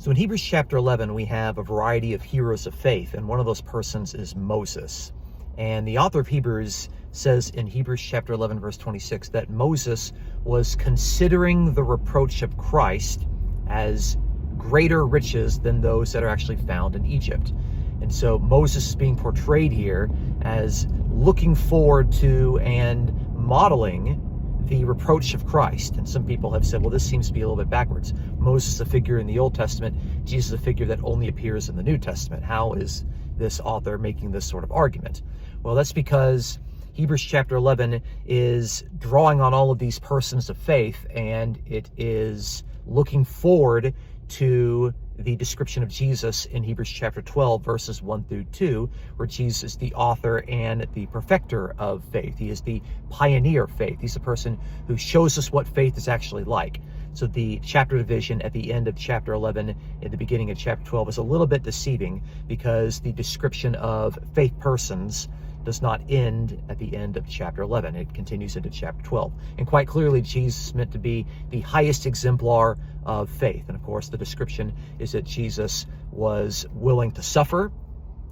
So in Hebrews chapter 11, we have a variety of heroes of faith, and one of those persons is Moses. And the author of Hebrews says in Hebrews chapter 11, verse 26, that Moses was considering the reproach of Christ as greater riches than those that are actually found in Egypt. And so Moses is being portrayed here as looking forward to and modeling the reproach of Christ. And some people have said, well, this seems to be a little bit backwards. Moses is a figure in the Old Testament. Jesus is a figure that only appears in the New Testament. How is this author making this sort of argument? Well, that's because Hebrews chapter 11 is drawing on all of these persons of faith, and it is looking forward to the description of Jesus in Hebrews chapter 12, verses 1 through 2, where Jesus is the author and the perfecter of faith. He is the pioneer of faith. He's the person who shows us what faith is actually like. So the chapter division at the end of chapter 11, at the beginning of chapter 12, is a little bit deceiving because the description of faith persons does not end at the end of chapter 11. It continues into chapter 12. And quite clearly, Jesus is meant to be the highest exemplar of faith. And of course, the description is that Jesus was willing to suffer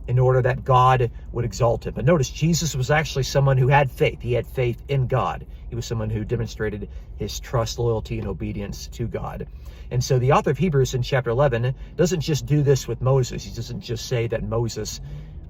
in order that God would exalt him. But notice, Jesus was actually someone who had faith. He had faith in God. He was someone who demonstrated his trust, loyalty, and obedience to God. And so the author of Hebrews in chapter 11 doesn't just do this with Moses. He doesn't just say that Moses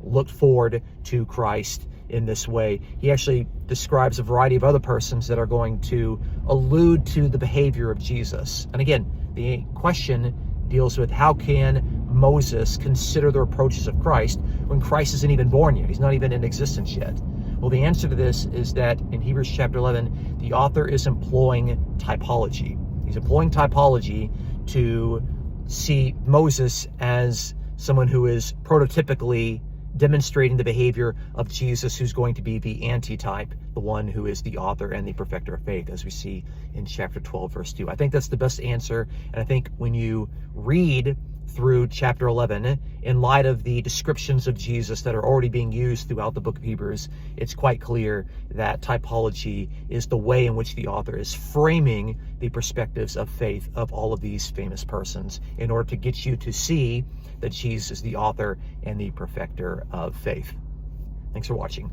looked forward to Christ in this way. He actually describes a variety of other persons that are going to allude to the behavior of Jesus. And again, the question deals with how can Moses consider the reproaches of Christ when Christ isn't even born yet? He's not even in existence yet. Well, the answer to this is that in Hebrews chapter 11, the author is employing typology. He's employing typology to see Moses as someone who is prototypically demonstrating the behavior of Jesus, who's going to be the antitype, the one who is the author and the perfecter of faith, as we see in chapter 12, verse 2. I think that's the best answer, and I think when you read through chapter 11, in light of the descriptions of Jesus that are already being used throughout the book of Hebrews, it's quite clear that typology is the way in which the author is framing the perspectives of faith of all of these famous persons in order to get you to see that Jesus is the author and the perfecter of faith. Thanks for watching.